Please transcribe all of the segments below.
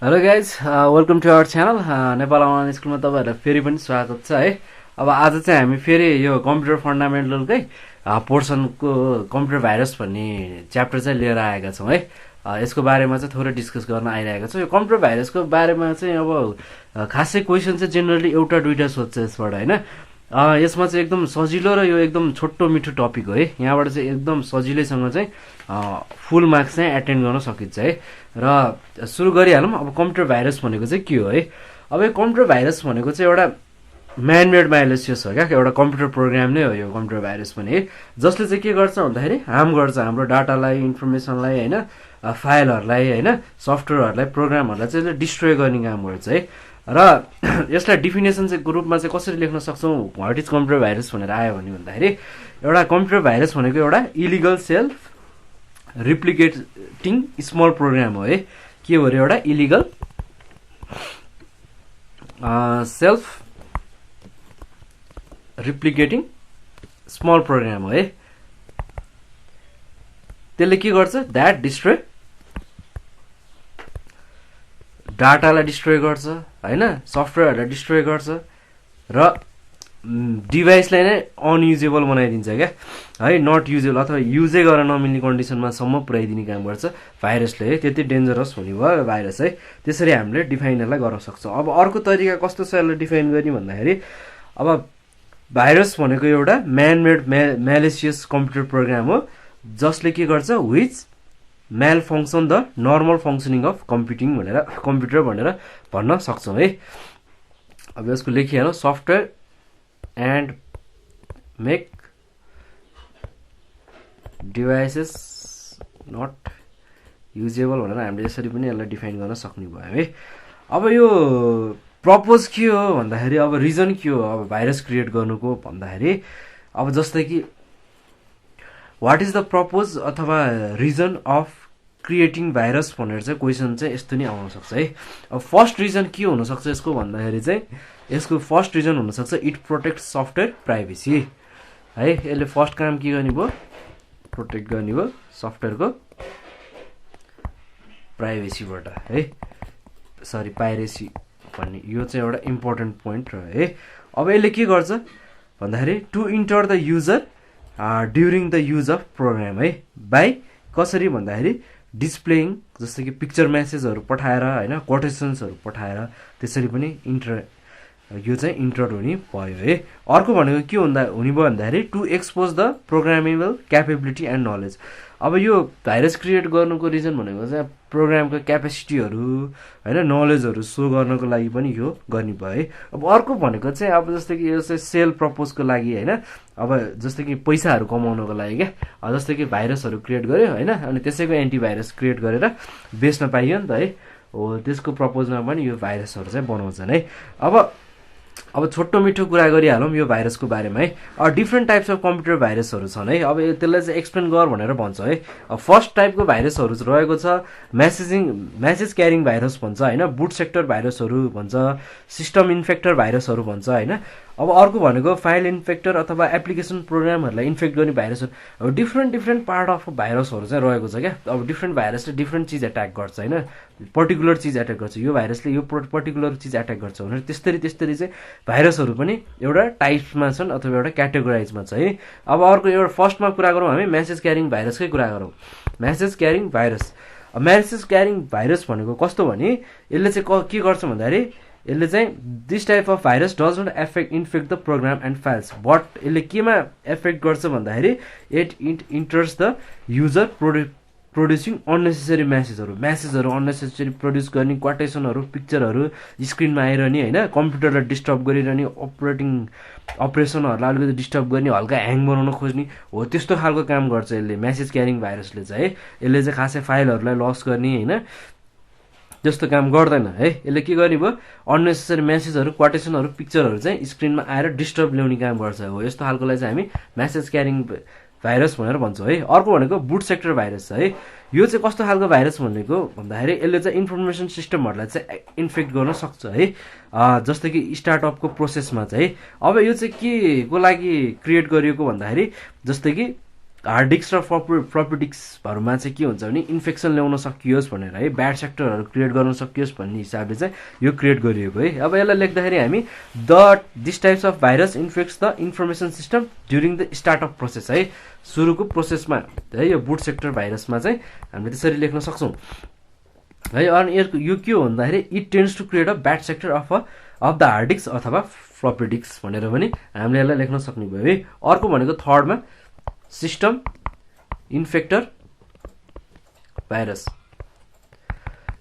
Hello guys, welcome to our channel Nepal online स्कुलमा तपाईँहरूलाई फेरि पनि स्वागत छ है। अब आज चाहिँ हामी फेरि यो कम्प्युटर फन्डामेन्टलकै पोर्सनको कम्प्युटर भाइरस भन्ने च्याप्टर चाहिँ लिएर आएका छौँ है। यसको बारेमा चाहिँ थोरै डिस्कस गर्न आइरहेको छ। यो कम्प्युटर भाइरसको बारेमा चाहिँ अब खासै क्वेसन चाहिँ जेनरली एउटा दुइटा सोध्छ यसबाट होइन। यसमा चाहिँ एकदम सजिलो र यो एकदम छोटो मिठो टपिक हो है। यहाँबाट चाहिँ एकदम सजिलैसँग चाहिँ फुल मार्क्स चाहिँ एटेन्ड गर्न सकिन्छ है। र सुरु गरिहालौँ। अब कम्प्युटर भाइरस भनेको चाहिँ के हो है। अब यो कम्प्युटर भाइरस भनेको चाहिँ एउटा म्यानमेड माइलेसियस हो क्या, एउटा कम्प्युटर प्रोग्राम नै हो यो कम्प्युटर भाइरस पनि है। जसले चाहिँ के गर्छ भन्दाखेरि हार्म गर्छ हाम्रो डाटालाई, इन्फर्मेसनलाई होइन, फाइलहरूलाई होइन, सफ्टवेयरहरूलाई, प्रोग्रामहरूलाई चाहिँ डिस्ट्रोय गर्ने काम गर्छ है। र यसलाई डिफिनेसन चाहिँ रूपमा चाहिँ कसरी लेख्न सक्छौँ, वाट इज कम्प्युटर भाइरस भनेर आयो भने भन्दाखेरि एउटा कम्प्युटर भाइरस भनेको एउटा इलिगल सेल्फ रिप्लिकेटिङ स्मल प्रोग्राम हो है। के हो र एउटा इलिगल सेल्फ रिप्लिकेटिङ स्मल प्रोग्राम हो है। त्यसले के गर्छ, द्याट डिस्ट्रोय डाटालाई डिस्ट्रोय गर्छ होइन, सफ्टवेयरहरूलाई डिस्ट्रोय गर्छ र डिभाइसलाई नै अनयुजेबल बनाइदिन्छ क्या है, नट युजेबल अथवा युजै गर्न नमिल्ने कन्डिसनमा सम्म पुर्याइदिने काम गर्छ भाइरसले है। त्यति डेन्जरस हुने भयो भाइरस है। त्यसरी हामीले डिफाइनहरूलाई गर्न सक्छौँ। अब अर्को तरिका कस्तो छ यसलाई डिफाइन गर्ने भन्दाखेरि, अब भाइरस भनेको एउटा म्यानमेड म्यालेसियस कम्प्युटर प्रोग्राम हो जसले के गर्छ, which malfunction the normal functioning of computer भनेर भन्न सक्छौँ है। अब यसको लेखिहालौँ, software and make devices not usable भनेर हामीले यसरी पनि यसलाई डिफाइन गर्न सक्ने भयो है। अब यो प्रपोज के हो भन्दाखेरि, अब रिजन के हो अब भाइरस क्रिएट गर्नुको भन्दाखेरि, अब जस्तै कि वाट इज द प्रपोज अथवा रिजन अफ क्रिएटिङ भाइरस भनेर चाहिँ क्वेसन चाहिँ यस्तो नै आउन सक्छ है। अब फर्स्ट रिजन के हुनसक्छ यसको भन्दाखेरि चाहिँ, यसको फर्स्ट रिजन हुनसक्छ इट प्रोटेक्ट सफ्टवेयर प्राइभेसी है। यसले फर्स्ट काम के गर्ने भयो, प्रोटेक्ट गर्ने भयो सफ्टवेयरको प्राइभेसीबाट है, सरी पाइरेसी भन्ने, यो चाहिँ एउटा इम्पोर्टेन्ट पोइन्ट रह्यो है। अब यसले के गर्छ भन्दाखेरि, to enter the user during the use of program है, बाई कसरी भन्दाखेरि डिस्प्लेइङ, जस्तो कि पिक्चर म्यासेजहरू पठाएर होइन, कोटेसन्सहरू पठाएर त्यसरी पनि यो चाहिँ इन्टर हुने भयो है। अर्को भनेको के हुने भयो भन्दाखेरि, to expose the programmable capability and knowledge. अब यो भाइरस क्रिएट गर्नुको रिजन भनेको चाहिँ प्रोग्रामको क्यापेसिटीहरू होइन, नलेजहरू सो गर्नको लागि पनि यो गर्ने भयो है। अब अर्को भनेको चाहिँ, अब जस्तै कि यो चाहिँ सेल प्रपोजको लागि होइन, अब जस्तै कि पैसाहरू कमाउनको लागि क्या, जस्तै कि भाइरसहरू क्रिएट गर्यो होइन, अनि त्यसैको एन्टिभाइरस क्रिएट गरेर बेच्न पाइयो नि त है। हो, त्यसको प्रपोजमा पनि यो भाइरसहरू चाहिँ बनाउँछन् है। अब छोटो मिठो कुरा गरिहालौँ यो भाइरसको बारेमा है। डिफ्रेन्ट टाइप्स अफ कम्प्युटर भाइरसहरू छन् है। अब त्यसलाई चाहिँ एक्सप्लेन गर भनेर भन्छ है। फर्स्ट टाइपको भाइरसहरू रहेको छ म्यासेज क्यारिङ भाइरस भन्छ होइन, बुट सेक्टर भाइरसहरू भन्छ, सिस्टम इन्फेक्टर भाइरसहरू भन्छ होइन। अब अर्को भनेको फाइल इन्फेक्टर अथवा एप्लिकेसन प्रोग्रामहरूलाई इन्फेक्ट गर्ने भाइरसहरू। अब डिफ्रेन्ट पार्ट अफ भाइरसहरू चाहिँ रहेको छ क्या। अब डिफ्रेन्ट भाइरसले डिफ्रेन्ट चिज एट्याक गर्छ होइन, पर्टिकुलर चिज एट्याक गर्छ, यो भाइरसले यो पर्टिकुलर चिज एट्याक गर्छ भनेर त्यस्तरी चाहिँ भाइरसहरू पनि एउटा टाइप्समा छन् अथवा एउटा क्याटेगोराइजमा छ है। अब अर्को एउटा फर्स्टमा कुरा गरौँ हामी, म्यासेज क्यारिङ भाइरसकै कुरा गरौँ। म्यासेज क्यारिङ भाइरस भनेको कस्तो भने, यसले चाहिँ के गर्छ भन्दाखेरि, यसले चाहिँ this type of virus does not infect the program and files, but यसले केमा एफेक्ट गर्छ भन्दाखेरि, it enters the user producing unnecessary म्यासेजहरू अननेसेसरी प्रड्युस गर्ने, क्वाटेसनहरू, पिक्चरहरू स्क्रिनमा आइरहने होइन, कम्प्युटरलाई डिस्टर्ब गरिरहने, अपरेसनहरूलाई अलिकति डिस्टर्ब गर्ने, हल्का ह्याङ बनाउन खोज्ने हो, त्यस्तो खालको काम गर्छ यसले म्यासेज क्यारिङ भाइरसले चाहिँ है। यसले चाहिँ खासै फाइलहरूलाई लस गर्ने होइन, त्यस्तो काम गर्दैन है। यसले के गर्ने भयो, अननेसेसरी म्यासेजहरू, क्वाटेसनहरू, पिक्चरहरू चाहिँ स्क्रिनमा आएर डिस्टर्ब ल्याउने काम गर्छ हो। यस्तो खालकोलाई चाहिँ हामी म्यासेज क्यारिङ भाइरस भनेर भन्छौँ है। अर्को भनेको बुट सेक्टर भाइरस छ है। यो चाहिँ कस्तो खालको भाइरस भनेको भन्दाखेरि, यसले चाहिँ इन्फर्मेसन सिस्टमहरूलाई चाहिँ इन्फेक्ट गर्न सक्छ है, जस्तै कि स्टार्टअपको प्रोसेसमा चाहिँ। अब यो चाहिँ के को लागि क्रिएट गरिएको भन्दाखेरि, जस्तै कि हार्ड डिस्क र फ्लपी डिस्कहरुमा चाहिँ के हुन्छ भने इन्फेक्सन ल्याउन सकियोस् भनेर है ब्याड सेक्टरहरु क्रिएट गर्न सकियोस् भन्ने हिसाबले चाहिँ यो क्रिएट गरिएको है। अब यसलाई लेख्दाखेरि हामी this types of virus infects the information system during the start of process है, सुरुको प्रोसेसमा है यो बुट सेक्टर भाइरसमा चाहिँ हामीले त्यसरी लेख्न सक्छौं है। अनि यो के हो भन्दाखेरि it tends to create a bad sector of the hard disk अथवा फ्लपी डिस्क भनेर पनि हामीले यसलाई लेख्न सक्ने भयो है। अर्को भनेको थर्डमा सिस्टम इन्फेक्टर भाइरस।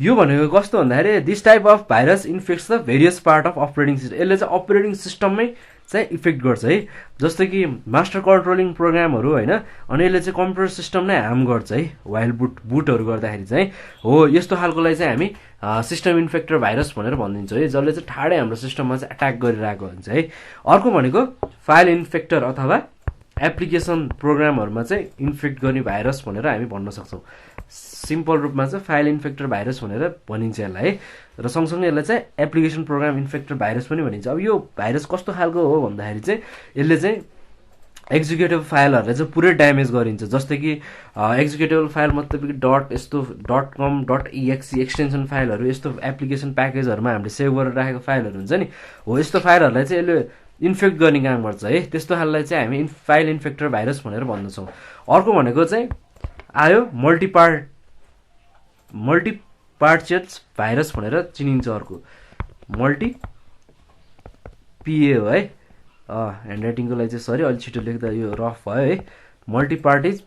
यो भनेको कस्तो भन्दाखेरि this type of virus infects the various part of operating system. यसले चाहिँ अपरेटिङ सिस्टममै चाहिँ इफेक्ट गर्छ है, जस्तै कि मास्टर कन्ट्रोलिङ प्रोग्रामहरु हैन, अनि यसले चाहिँ कम्प्युटर सिस्टम नै हार्म गर्छ है। वाइल बुटहरु गर्दाखेरि चाहिँ हो यस्तो खालकोलाई चाहिँ हामी सिस्टम इन्फेक्टर भाइरस भनेर भनिदिन्छौँ है, जसले चाहिँ ठाडै हाम्रो सिस्टममा चाहिँ अट्याक गरिरहेको हुन्छ है। अर्को भनेको फाइल इन्फेक्टर अथवा एप्लिकेसन प्रोग्रामहरुमा चाहिँ इन्फेक्ट गर्ने भाइरस भनेर हामी भन्न सक्छौं। सिम्पल रूपमा चाहिँ फाइल इन्फेक्टर भाइरस भनेर भनिन्छ यसलाई है, र सँगसँगै यसलाई चाहिँ एप्लिकेसन प्रोग्राम इन्फेक्टर भाइरस पनि भनिन्छ। अब यो भाइरस कस्तो खालको हो भन्दाखेरि चाहिँ यसले चाहिँ एक्जिक्युटिभ फाइलहरुलाई चाहिँ पुरै ड्यामेज गरिन्छ, जस्तै कि एक्जिक्युटिभ फाइल मतलब कि यस्तो .com.exe एक्सटेन्सन फाइलहरु, यस्तो एप्लिकेसन प्याकेजहरुमा हामीले सेभ गरेर राखेको फाइलहरु हुन्छ नि, हो यस्तो फाइलहरुलाई चाहिँ यसले इन्फेक्ट गर्ने काम गर्छ है। त्यस्तो खाललाई चाहिँ हामी फाइल इन्फेक्टर भाइरस भनेर भन्दछौं। अर्को भनेको चाहिँ आयो मल्टिपार्चेट्स भाइरस भनेर चिनिन्छ। अर्को मल्टी PA हो है, ह्यान्ड राइटिङको लागि चाहिँ सरी, अलि छिटो लेख्दा यो रफ भयो है। मल्टिपार्टिज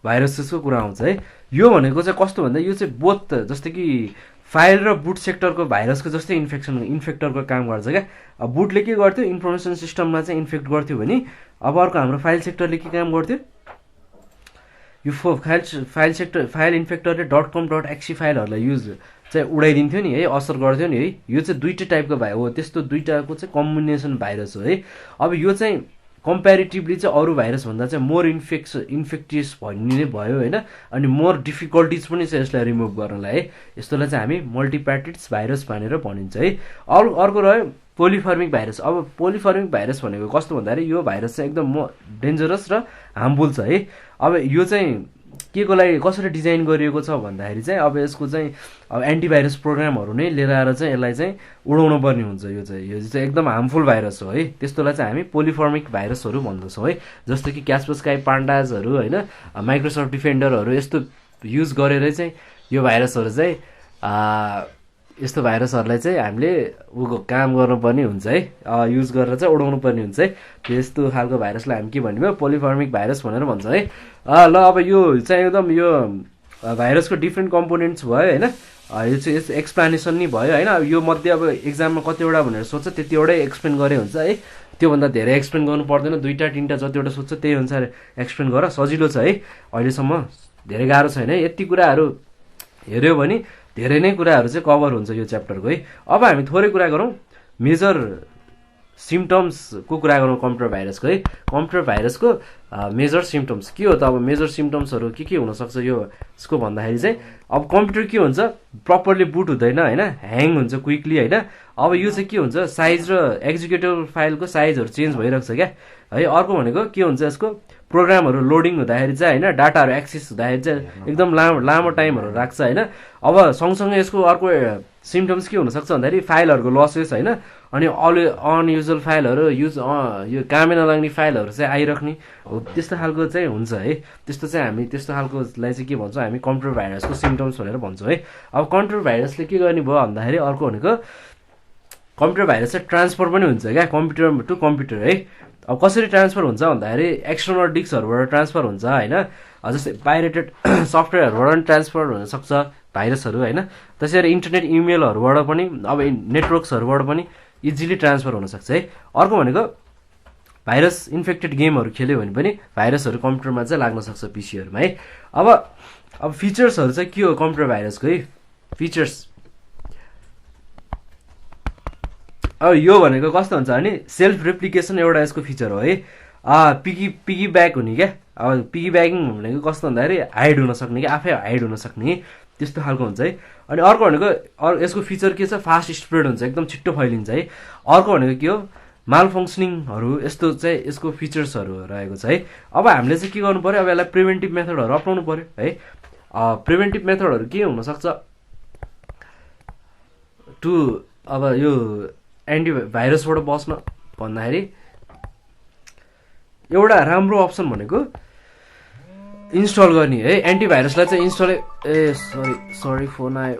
भाइरसको कुरा आउँछ है। यो भनेको चाहिँ कस्तो भन्दा यो चाहिँ बोथ जस्तै कि फाइल र बुट सेक्टरको भाइरसको जस्तै इन्फेक्टरको काम गर्छ क्या। अब बुटले के गर्थ्यो, इन्फर्मेसन सिस्टममा चाहिँ इन्फेक्ट गर्थ्यो भने अब अर्को हाम्रो फाइल सेक्टरले के काम गर्थ्यो, यो फाइल इन्फेक्टरले .com.exe फाइलहरुलाई युज चाहिँ उडाइदिन्थ्यो नि है, असर गर्थ्यो नि है। यो चाहिँ दुईटै टाइपको हो, त्यस्तो दुईटाको चाहिँ कम्बिनेसन भाइरस हो है। अब यो चाहिँ कम्प्यारिटिभली चाहिँ अरू भाइरस भन्दा चाहिँ मोर इन्फेक्टियस भन्ने नै भयो हैन, अनि मोर डिफिकल्टिज पनि छ यसलाई रिमुभ गर्नलाई है। यस्तोलाई चाहिँ हामी मल्टिप्याटिड्स भाइरस भनेर भनिन्छ है। अर्को रह्यो पोलिफर्मिक भाइरस। अब पोलिफर्मिक भाइरस भनेको कस्तो भन्दाखेरि यो भाइरस चाहिँ एकदम डेन्जरस र हार्मफुल छ है। अब यो चाहिँ के को लागि कसरी डिजाइन गरिएको छ भन्दाखेरि चाहिँ अब यसको चाहिँ अब एन्टिभाइरस प्रोग्रामहरु नै लिएर आएर चाहिँ यसलाई चाहिँ उडाउनु पर्ने हुन्छ। यो चाहिँ एकदम हार्मफुल भाइरस हो है। त्यस्तोलाई चाहिँ हामी पोलिफर्मिक भाइरसहरु भन्दछौँ है। जस्तै कि CTEVT हैन, माइक्रोसफ्ट डिफेन्डरहरु यस्तो युज गरेर चाहिँ यो भाइरसहरु चाहिँ यस्तो भाइरसहरुलाई चाहिँ हामीले काम गर्नुपर्ने हुन्छ है, युज गरेर चाहिँ उडाउनु पर्ने हुन्छ है। त्यस्तो खालको भाइरसलाई हामी के भन्ने पोलिफर्मिक भाइरस भनेर भन्छ है। ल अब यो चाहिँ एकदम यो भाइरसको डिफ्रेन्ट कम्पोनेन्ट्स भयो हैन, यो चाहिँ यस्तो एक्सप्लेनेसन नै भयो हैन। अब यो मध्ये अब एक्जाममा कतिवटा भनेर सोध्छ त्यतिवटै एक्सप्लेन गरे हुन्छ है। त्योभन्दा धेरै एक्सप्लेन गर्नु पर्दैन, दुईटा तीनटा जतिवटा सोध्छ त्यही अनुसार एक्सप्लेन गर, सजिलो छ है। अहिलेसम्म धेरै गाह्रो छैन है। यति कुराहरु हेर्यो भने धेरै नै कुराहरु चाहिँ कभर हुन्छ यो च्याप्टरको है। अब हामी थोरै कुरा गरौँ मेजर सिम्पटम्सको कुरा गरौँ कम्प्युटर भाइरसको है। कम्प्युटर भाइरसको मेजर सिम्पटम्स के हो त? अब मेजर सिम्पटम्सहरु के हुन सक्छ यो यसको भन्दाखेरि चाहिँ अब कम्प्युटर के हुन्छ, प्रपरली बुट हुँदैन हैन, ह्याङ हुन्छ क्विकली हैन। अब यो चाहिँ के हुन्छ, साइज र एक्जिक्युटिभ फाइलको साइजहरु चेन्ज भइरहेको छ क्या है। अर्को भनेको के हुन्छ, यसको प्रोग्रामहरु लोडिङ हुँदाखेरि चाहिँ हैन, डाटाहरु एक्सेस हुँदाखेरि चाहिँ एकदम लामो टाइमहरु राख्छ हैन। अब सँगसँगै यसको अर्को सिम्पटम्स के हुन सक्छ भन्दाखेरि फाइलहरुको लसेस हैन, अनि अनयुजुअल फाइलहरु यो कामै नलाग्ने फाइलहरु चाहिँ आइराख्ने हो, त्यस्तो खालको चाहिँ हुन्छ है। त्यस्तो चाहिँ हामी त्यस्तो खालकोलाई चाहिँ के भन्छौँ हामी कम्प्युटर भाइरसको सिम्पटम्स भनेर भन्छौँ है। अब कम्प्युटर भाइरसले के गर्ने भयो भन्दाखेरि अर्को भनेको कम्प्युटर भाइरस चाहिँ ट्रान्सफर पनि हुन्छ क्या, कम्प्युटर टु कम्प्युटर है। अब कसरी ट्रान्सफर हुन्छ भन्दाखेरि एक्सटर्नल डिस्कहरुबाट ट्रान्सफर हुन्छ हैन, जस्तै पाइरेटेड सफ्टवेयरहरुबाट पनि ट्रान्सफर हुन सक्छ भाइरसहरु हैन। त्यसैगरी इन्टरनेट इमेलहरुबाट पनि, अब नेटवर्क्सहरुबाट पनि इजिली ट्रान्सफर हुन सक्छ है। अर्को भनेको भाइरस इन्फेक्टेड गेमहरु खेल्यो भने पनि भाइरसहरु कम्प्युटरमा चाहिँ लाग्न सक्छ, पीसीहरुमा है। अब फिचर्सहरु चाहिँ के हो कम्प्युटर भाइरसको है, फिचर्स। अब यो भनेको कस्तो हुन्छ भने सेल्फ रेप्लिकेसन एउटा यसको फिचर हो है। पिगी ब्याक हुने क्या। अब पिगी ब्याकिङ भनेको कस्तो भन्दाखेरि हाइड हुन सक्ने क्या, आफै हाइड हुन सक्ने त्यस्तो खालको हुन्छ है। अनि अर्को भनेको यसको फिचर के छ, फास्ट स्प्रेड हुन्छ, एकदम छिट्टो फैलिन्छ है। अर्को भनेको के हो, माल फङ्सनिङहरू यस्तो चाहिँ यसको फिचर्सहरू रहेको छ है। अब हामीले चाहिँ के गर्नु पर्यो, अब यसलाई प्रिभेन्टिभ मेथडहरू अप्नाउनु पर्यो है। प्रिभेन्टिभ मेथडहरू के हुनसक्छ टु अब यो एन्टिभाइरसबाट बस्न भन्दाखेरि एउटा राम्रो अप्सन भनेको इन्स्टल गर्ने है। एन्टिभाइरसलाई चाहिँ इन्स्टल सरी फोन आयो।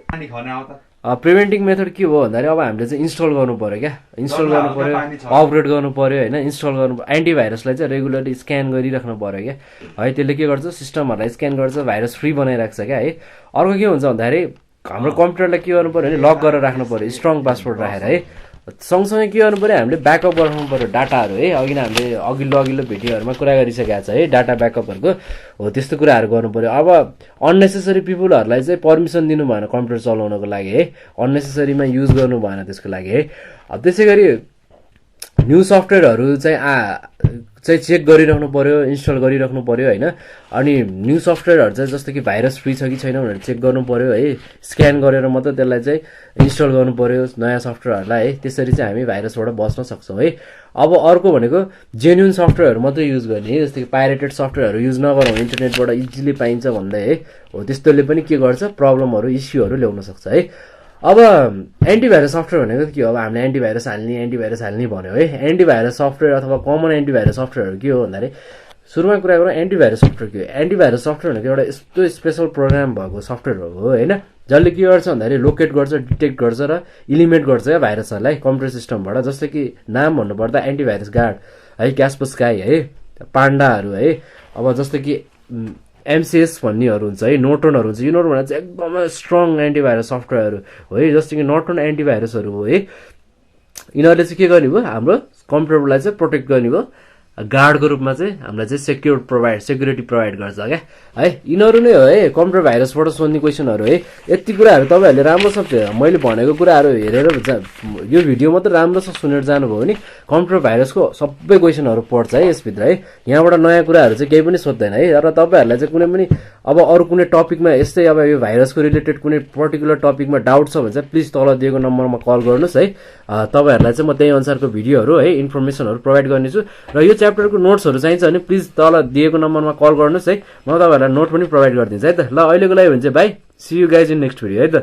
प्रिभेन्टिङ मेथड के हो भन्दाखेरि अब हामीले चाहिँ इन्स्टल गर्नु पर्यो क्या, इन्स्टल गर्नु पर्यो, अपग्रेड गर्नु पर्यो होइन, इन्स्टल गर्नु पर्यो। एन्टिभाइरसलाई चाहिँ रेगुलरली स्क्यान गरिराख्नु पर्यो क्या है। त्यसले के गर्छ, सिस्टमहरूलाई स्क्यान गर्छ, भाइरस फ्री बनाइराख्छ क्या है। अर्को के हुन्छ भन्दाखेरि हाम्रो कम्प्युटरलाई के गर्नु पर्यो भने लक गरेर राख्नु पर्यो, स्ट्रङ पासवर्ड राखेर है। सँगसँगै के गर्नु पर्यो, हामीले ब्याकअप गराउनु पर्यो डाटाहरू है। अघि नै हामीले अघिल्लो भिडियोहरूमा कुरा गरिसकेका छ है, डाटा ब्याकअपहरूको हो त्यस्तो कुराहरू गर्नु पर्यो। अब अननेसेसरी पिपुलहरूलाई चाहिँ पर्मिसन दिनु भएन कम्प्युटर चलाउनको लागि है, अननेसेसरीमा युज गर्नु भएन त्यसको लागि है। अब त्यसै गरी न्यू सफ्टवेयरहरू चाहिँ चेक गरिराख्नु पर्यो, इन्स्टल गरिराख्नु पर्यो होइन। अनि न्यू सफ्टवेयरहरू चाहिँ जस्तो कि भाइरस फ्री छ कि छैन भनेर चेक गर्नु पर्यो है। स्क्यान गरेर मात्रै त्यसलाई चाहिँ इन्स्टल गर्नु पर्यो नयाँ सफ्टवेयरहरूलाई है। त्यसरी चाहिँ हामी भाइरसबाट बच्न सक्छौँ है। अब अर्को भनेको जेन्युन सफ्टवेयरहरू मात्रै युज गर्ने है, जस्तो कि पाइरेटेड सफ्टवेयरहरू युज नगरौँ, इन्टरनेटबाट इजिली पाइन्छ भन्दै है। हो त्यस्तोले पनि के गर्छ, प्रब्लमहरू इस्युहरू ल्याउन सक्छ है। अब एन्टिभाइरस सफ्टवेयर भनेको के हो, अब हामीले एन्टिभाइरस हाल्ने भन्यो है। एन्टिभाइरस सफ्टवेयर अथवा कमन एन्टिभाइरस सफ्टवेयरहरू के हो भन्दाखेरि सुरुमा कुरा गरौँ एन्टिभाइरस सफ्टवेयर के हो। एन्टिभाइरस सफ्टवेयर भनेको एउटा यस्तो स्पेसल प्रोग्राम भएको सफ्टवेयर हो होइन, जसले के गर्छ भन्दाखेरि लोकेट गर्छ, डिटेक्ट गर्छ र इलिमिनेट गर्छ क्या भाइरसहरूलाई कम्प्युटर सिस्टमबाट। जस्तै कि नाम भन्नुपर्दा एन्टिभाइरस गार्ड है, CTEVT है, पान्डाहरू है। अब जस्तै कि MCS भन्नेहरू हुन्छ है, नोर्टनहरू हुन्छ। यो नोर्टन चाहिँ एकदमै स्ट्रङ एन्टिभाइरस सफ्टवेयरहरू हो है, जस्तो कि नोर्टन एन्टिभाइरसहरू हो है। यिनीहरूले चाहिँ के गर्ने भयो, हाम्रो कम्प्युटरलाई चाहिँ प्रोटेक्ट गर्ने भयो, गार्डको रूपमा चाहिँ हामीलाई चाहिँ सेक्युरिटी प्रोभाइड गर्छ क्या है। यिनीहरू नै हो है कम्प्युटर भाइरसबाट सोध्ने क्वेसनहरू है। यति कुराहरू तपाईँहरूले राम्रोसँग मैले भनेको कुराहरू हेरेर यो भिडियो मात्रै राम्रोसँग सुनेर जानुभयो भने कम्प्युटर भाइरसको सबै क्वेसनहरू पढ्छ है यसभित्र है। यहाँबाट नयाँ कुराहरू चाहिँ केही पनि सोध्दैन है। र तपाईँहरूलाई चाहिँ कुनै पनि अब अरू कुनै टपिकमा यस्तै अब यो भाइरसको रिलेटेड कुनै पर्टिकुलर टपिकमा डाउट छ भने चाहिँ प्लिज तल दिएको नम्बरमा कल गर्नुहोस् है। तपाईँहरूलाई चाहिँ म त्यही अनुसारको भिडियोहरू है, इन्फर्मेसनहरू प्रोभाइड गर्नेछु। र यो च्याप्टरको नोट्सहरू चाहिन्छ भने प्लिज तल दिएको नम्बरमा कल गर्नुहोस् है, म तपाईँहरूलाई नोट पनि प्रोभाइड गरिदिन्छु है त। ल अहिलेको लागि हुन्छ bye, see you guys in next video है त।